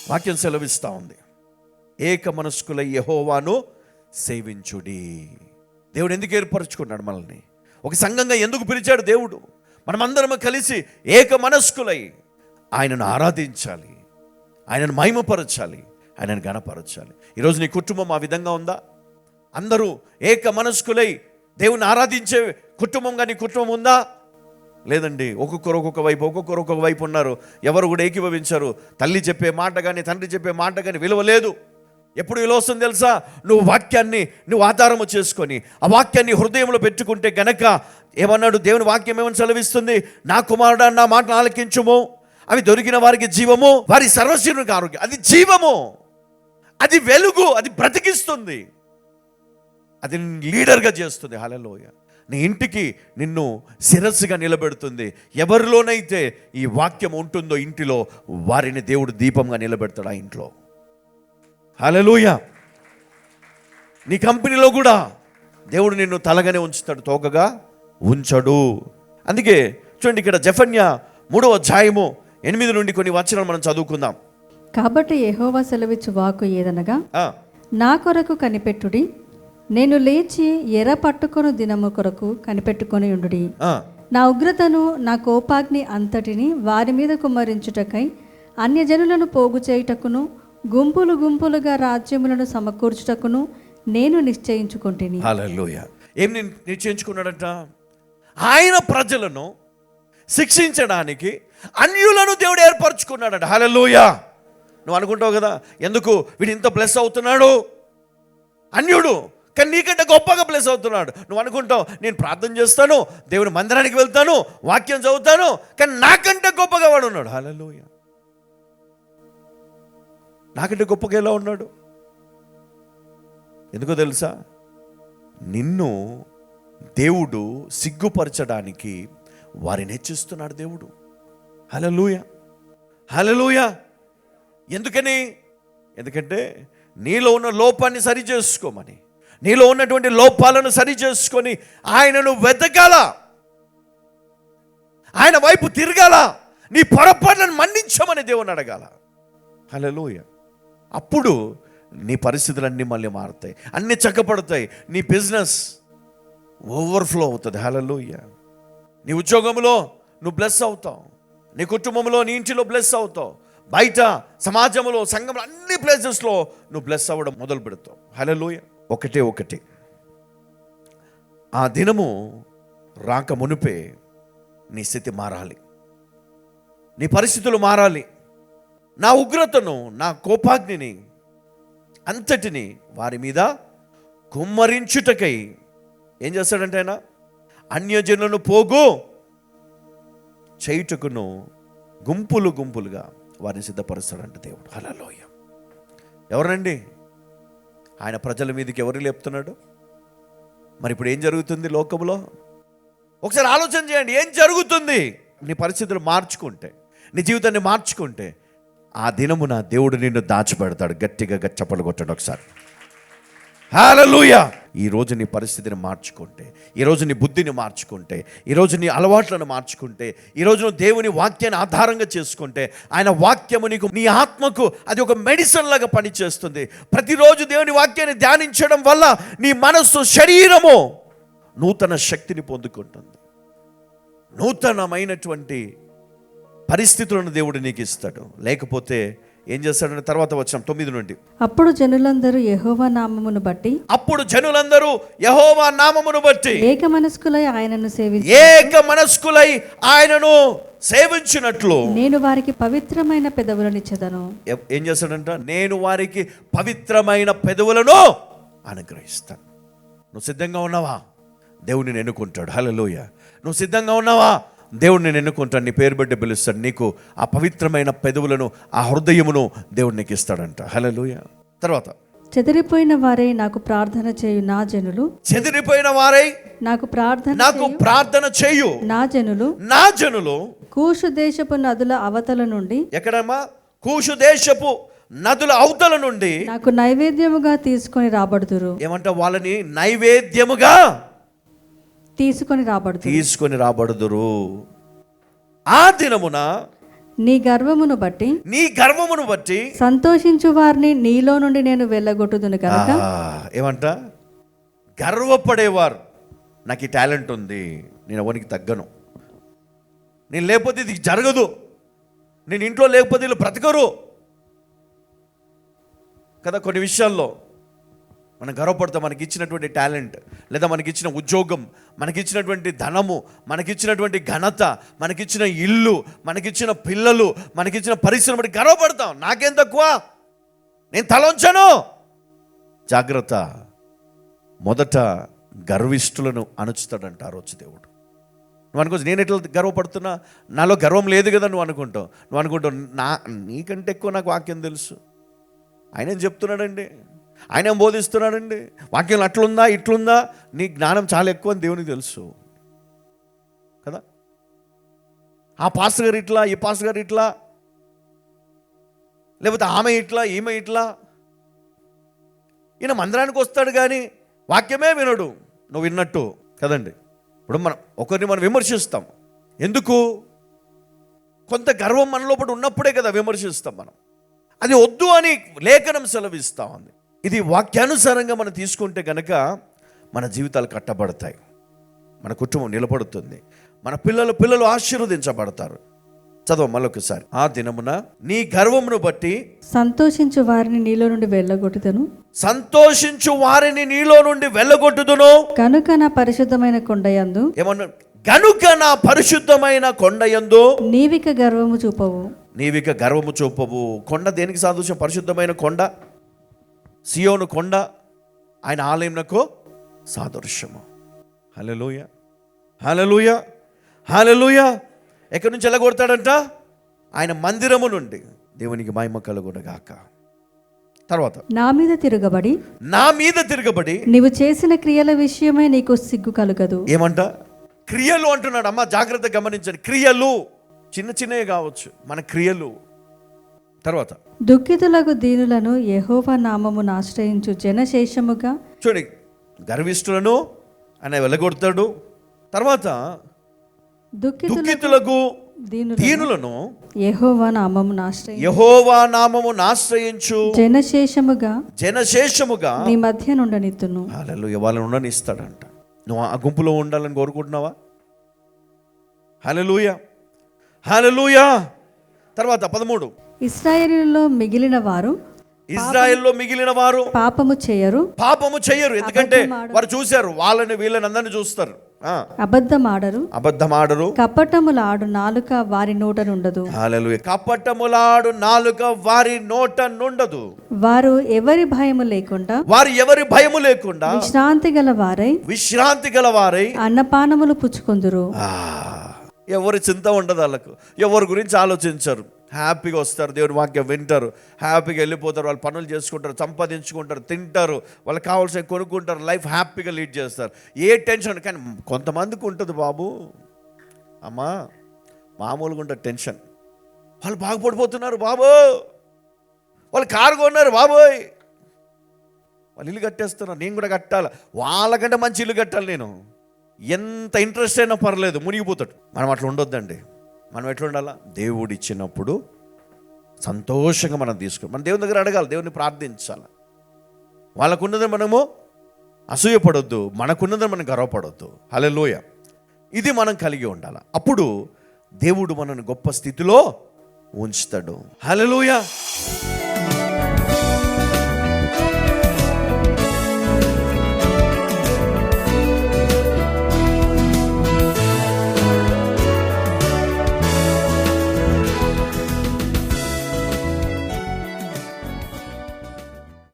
వాక్యం సెలవిస్తూ ఉంది, ఏక మనస్కులై యెహోవాను సేవించుడి. దేవుడు ఎందుకు ఏర్పరచుకున్నాడు మనల్ని? ఒక సంఘంగా ఎందుకు పిలిచాడు దేవుడు? మనమందరం కలిసి ఏక మనస్కులై ఆయనను ఆరాధించాలి, ఆయనను మహిమపరచాలి, ఆయనను గణపరచాలి. ఈరోజు నీ కుటుంబం ఆ విధంగా ఉందా? అందరూ ఏక మనస్కులై దేవుని ఆరాధించే కుటుంబంగా నీ కుటుంబం ఉందా? లేదండి, ఒక్కొక్కరు ఒక్కొక్క వైపు ఉన్నారు. ఎవరు కూడా ఏకీభవించారు. తల్లి చెప్పే మాట కానీ తండ్రి చెప్పే మాట కానీ విలువ లేదు. ఎప్పుడు విలువ వస్తుంది తెలుసా? నువ్వు వాక్యాన్ని ఆధారము చేసుకొని ఆ వాక్యాన్ని హృదయంలో పెట్టుకుంటే గనక ఏమన్నాడు దేవుని వాక్యం? ఏమని సెలవిస్తుంది? నా కుమారుడా నా మాట ఆలకించుము, అవి దొరికిన వారికి జీవము, వారి సర్వశరీరునికి ఆరోగ్యం. అది జీవము, అది వెలుగు, అది బ్రతికిస్తుంది, అది లీడర్గా చేస్తుంది. హల్లెలూయా. నీ ఇంటికి నిన్ను శిరస్సుగా నిలబెడుతుంది. ఎవరిలోనైతే ఈ వాక్యం ఉంటుందో ఇంటిలో వారిని దేవుడు దీపంగా నిలబెడతాడు ఆ ఇంట్లో. హల్లెలూయా. నీ కంపెనీలో కూడా దేవుడు నిన్ను తలగానే ఉంచుతాడు, తోకగా ఉంచడు. అందుకే చూడండి, ఇక్కడ జెఫన్యా 3వ అధ్యాయము 8 నుండి కొన్ని వచనాలు మనం చదువుకుందాం. కాబట్టి యెహోవా సెలవిచ్చు వాక్కు ఏదనగా, నా కొరకు కనిపెట్టుడి, నేను లేచి ఎర్ర పట్టుకొను దినము కొరకు కనిపెట్టుకొని ఉండుడి. నా ఉగ్రతను నా కోపాగ్ని అంతటిని వారి మీద కుమ్మరించుటకై అన్యజనులను పోగు చేయుటకును గుంపులు గుంపులుగా రాజ్యములను సమకూర్చుటకును నేను నిశ్చయించుకుంటుని. హల్లెలూయా. ఏం నిశ్చయించుకున్నాడంట? ఆయన ప్రజలను శిక్షించడానికి అన్యులను దేవుడు ఏర్పరచుకున్నాడంట. హల్లెలూయా. నువ్వు అనుకుంటావు కదా, ఎందుకు వీడు ఇంత బ్లెస్ అవుతున్నాడు? అన్యుడు, కానీ నీకంటే గొప్పగా బ్లెస్ అవుతున్నాడు. నువ్వు అనుకుంటావు, నేను ప్రార్థన చేస్తాను, దేవుని మందిరానికి వెళ్తాను, వాక్యం చదువుతాను, కానీ నాకంటే గొప్పగా వాడు ఉన్నాడు. హల్లెలూయా. నాకంటే గొప్పగా ఎలా ఉన్నాడు? ఎందుకో తెలుసా? నిన్ను దేవుడు సిగ్గుపరచడానికి వారిని హెచ్చిస్తున్నాడు దేవుడు. హల్లెలూయా, హల్లెలూయా. ఎందుకంటే నీలో ఉన్న లోపాన్ని సరి చేసుకోమని, నీలో ఉన్నటువంటి లోపాలను సరి చేసుకొని ఆయనను వెతకాల, ఆయన వైపు తిరగాల, నీ పొరపాట్లను మన్నించమని దేవుని అడగాల. హల్లెలూయా. అప్పుడు నీ పరిస్థితులన్నీ మళ్ళీ మారుతాయి, అన్నీ చక్కపడతాయి, నీ బిజినెస్ ఓవర్ఫ్లో అవుతుంది. హల్లెలూయా. నీ ఉద్యోగంలో నువ్వు బ్లెస్ అవుతావు, నీ కుటుంబంలో నీ ఇంటిలో బ్లెస్ అవుతావు, బయట సమాజంలో సంఘంలో అన్ని ప్లేసెస్లో నువ్వు బ్లెస్ అవ్వడం మొదలు పెడతావు. హల్లెలూయా. ఒకటి ఆ దినము రాక మునుపే నీ స్థితి మారాలి, నీ పరిస్థితులు మారాలి. నా ఉగ్రతను నా కోపాగ్నిని అంతటిని వారి మీద కుమ్మరించుటకై ఏం చేస్తాడంటే ఆయన అన్యజనులను పోగు చేయుటకును గుంపులు గుంపులుగా వారిని సిద్ధపరుస్తాడంట దేవుడు. హల్లెలూయా. ఎవరండి? ఆయన ప్రజల మీదకి ఎవరు లేపుతున్నాడు? మరి ఇప్పుడు ఏం జరుగుతుంది లోకంలో? ఒకసారి ఆలోచన చేయండి, ఏం జరుగుతుంది? నీ పరిస్థితులు మార్చుకుంటే, నీ జీవితాన్ని మార్చుకుంటే ఆ దినమున దేవుడు నిన్ను దాచిపెడతాడు. గట్టిగా చప్పట్లు కొట్టండి ఒకసారి. హల్లెలూయా. ఈరోజు నీ పరిస్థితిని మార్చుకుంటే, ఈరోజు నీ బుద్ధిని మార్చుకుంటే, ఈరోజు నీ అలవాట్లను మార్చుకుంటే, ఈరోజు నువ్వు దేవుని వాక్యాన్ని ఆధారంగా చేసుకుంటే, ఆయన వాక్యము నీకు నీ ఆత్మకు అది ఒక మెడిసిన్ లాగా పనిచేస్తుంది. ప్రతిరోజు దేవుని వాక్యాన్ని ధ్యానించడం వల్ల నీ మనస్సు శరీరము నూతన శక్తిని పొందుకుంటుంది, నూతనమైనటువంటి పరిస్థితులను దేవుడు నీకు ఇస్తాడు. లేకపోతే ఏం చేస్తాడని తర్వాత వచ్చిన 9 నుండి, అప్పుడు జనులందరూ యెహోవా నామమును బట్టి ఏక మనస్కులై ఆయనను సేవించినట్లు నేను వారికి పవిత్రమైన పెదవులను ఇచ్చెదను. ఏం చేస్తాడంట? నేను వారికి పవిత్రమైన పెదవులను అనుగ్రహిస్తాను. నువ్వు సిద్ధంగా ఉన్నావా? దేవుడు నిన్ను ఎన్నుకుంటాడు. హల్లెలూయా. నువ్వు సిద్ధంగా ఉన్నావా? దేవుడు నేను ఎన్నుకుంటాను, నీ పేరు బిడ్డ పిలుస్తాడు, నీకు ఆ పవిత్రమైన పెదవులను ఆ హృదయమును దేవుడు నీకు ఇస్తాడంట. హల్లెలూయా. తర్వాత చెదిరిపోయిన వారై నాకు ప్రార్థన చేయు నా జనులు, చెదిరిపోయిన వారై నాకు ప్రార్థన చేయు నా జనులు కూషు దేశపు నదుల అవతల నుండి, ఎక్కడమ్మా? కూషు దేశపు నదుల అవతల నుండి నాకు నైవేద్యముగా తీసుకొని రాబడుదురు. ఏమంట? వాళ్ళని నైవేద్యముగా తీసుకొని రాబడుదురు. ఆ దినమున నీ గర్వమును బట్టి నీ గర్వమును బట్టి సంతోషించు వారిని నీలో నుండి నేను వెళ్ళగొట్టుదును కనుక. ఏమంట? గర్వపడేవారు, నాకు ఈ టాలెంట్ ఉంది, నేను ఎవరికి తగ్గను, నేను లేకపోతే ఇది జరగదు, నేను ఇంట్లో లేకపోతే వీళ్ళు బ్రతకరు కదా. కొన్ని విషయాల్లో మనం గర్వపడతాం. మనకి ఇచ్చినటువంటి టాలెంట్, లేదా మనకిచ్చిన ఉద్యోగం, మనకిచ్చినటువంటి ధనము, మనకిచ్చినటువంటి ఘనత, మనకిచ్చిన ఇల్లు, మనకిచ్చిన పిల్లలు, మనకిచ్చిన పరిశ్రమ బట్టి గర్వపడతాం. నాకేం తక్కువ, నేను తలొంచను. జాగ్రత్త, మొదట గర్విష్ఠులను అణుచుతాడంట ఆ రోజు దేవుడు. నువ్వు అనుకో, నేను ఎట్లా గర్వపడుతున్నా, నాలో గర్వం లేదు కదా నువ్వు అనుకుంటావు. నీకంటే ఎక్కువ నాకు వాక్యం తెలుసు. ఆయన ఏం చెప్తున్నాడండి, ఆయన ఏం బోధిస్తున్నాడండి, వాక్యం అట్లుందా ఇట్లుందా, నీ జ్ఞానం చాలా ఎక్కువ అని దేవునికి తెలుసు కదా. ఆ పాస్టర్ గారు ఇట్లా, ఈ పాస్టర్ గారు ఇట్లా, లేకపోతే ఆమె ఇట్లా, ఈమె ఇట్లా. ఈయన మందిరానికి వస్తాడు కానీ వాక్యమే వినడు, నువ్వు విన్నట్టు కదండి. ఇప్పుడు ఒకరిని మనం విమర్శిస్తాం. ఎందుకు? కొంత గర్వం మన లోపల ఉన్నప్పుడే కదా విమర్శిస్తాం మనం. అది వద్దు అని లేఖనం సెలవిస్తా ఉంది. ఇది వాక్యానుసారంగా మనం తీసుకుంటే కనుక మన జీవితాలు కట్టబడతాయి, మన కుటుంబం నిలబడుతుంది, మన పిల్లలు ఆశీర్వదించబడతారు. చదవ మళ్ళొకసారి. ఆ దినమున నీ గర్వమును బట్టి సంతోషించు వారిని నీలో నుండి వెళ్ళగొట్టుదును. సంతోషించు వారిని నీలో నుండి వెళ్ళగొట్టుదును. కనుక నా పరిశుద్ధమైన కొండయందు, ఏమన్నా, గనుక నా పరిశుద్ధమైన కొండయందు నీవిక గర్వము చూపవు. నీవిక గర్వము చూపవు. కొండ దేనికి సాదృశ్యం? పరిశుద్ధమైన కొండ, సియోను కొండ ఆయన ఆలయంకు సాదృశ్యము. హల్లెలూయా, హల్లెలూయా, హల్లెలూయా. ఎక్కడి నుంచి వెళ్ళగొడతాడంట? ఆయన మందిరము నుండి. దేవునికి మహిమ కలుగునగాక. తర్వాత నా మీద తిరగబడి నీవు చేసిన క్రియల విషయమై నీకు సిగ్గు కలుగదు. ఏమంట? క్రియలు అంటున్నాడు. అమ్మ జాగ్రత్త గమనించండి. క్రియలు చిన్న చిన్నవి కావచ్చు, మన క్రియలు. తర్వాత దుఃఖితులకు దీనులను యెహోవా నామమును ఆశ్రయించు జనశేషముగా. చూడండి, గర్విష్ఠులను ఆయన వెళ్ళగొడతాడు. తర్వాత దుఃఖితులకు దీనులను యెహోవా నామమును ఆశ్రయించు జనశేషముగా నీ మధ్య నుండనిత్తును. హల్లెలూయా. వాళ్ళని ఉండనిస్తాడంట. నువ్వు ఆ గుంపులో ఉండాలని కోరుకుంటున్నావా? హల్లెలూయా, హల్లెలూయా. తర్వాత 13 ఇశ్రాయేలులో మిగిలిన వారు పాపము చేయరు. ఎందుకంటే వారు చూశారు, వాళ్ళని వీళ్ళని అందరిని చూస్తారు. అబద్ధమాడరు. కపటములాడు నాలుక వారి నోట నుండదు. హల్లెలూయా. కపటములాడు నాలుక వారి నోట నుండదు. వారు ఎవరి భయము లేకుండా విశ్రాంతి గల వారై అన్నపానములు పుచ్చుకొందురు. ఎవరి చింత ఉండదు వాళ్ళకు, ఎవరి గురించి ఆలోచించరు. హ్యాపీగా వస్తారు, దేవుని వాక్యం వింటారు, హ్యాపీగా వెళ్ళిపోతారు, వాళ్ళు పనులు చేసుకుంటారు, సంపాదించుకుంటారు, తింటారు, వాళ్ళకి కావాల్సిన కొనుక్కుంటారు, లైఫ్ హ్యాపీగా లీడ్ చేస్తారు. ఏ టెన్షన్. కానీ కొంతమందికి ఉంటుంది బాబు, అమ్మా మామూలుగా ఉంటుంది టెన్షన్. వాళ్ళు బాగుపడిపోతున్నారు బాబు, వాళ్ళు కారు కొన్నారు బాబోయ్, వాళ్ళు ఇల్లు కట్టేస్తున్నారు, నేను కూడా కట్టాలి, వాళ్ళకంటే మంచి ఇల్లు కట్టాలి, నేను ఎంత ఇంట్రెస్ట్ అయినా పర్లేదు, మునిగిపోతాడు. మనం అట్లా ఉండొద్దండి. మనం ఎట్లా ఉండాలా? దేవుడు ఇచ్చినప్పుడు సంతోషంగా మనం తీసుకుని మన దేవుని దగ్గర అడగాలి, దేవుని ప్రార్థించాలి. వాళ్ళకున్నదని మనము అసూయపడొద్దు, మనకున్నదని మనం గర్వపడొద్దు. హల్లెలూయా. ఇది మనం కలిగి ఉండాలి. అప్పుడు దేవుడు మనల్ని గొప్ప స్థితిలో ఉంచుతాడు. హల్లెలూయా.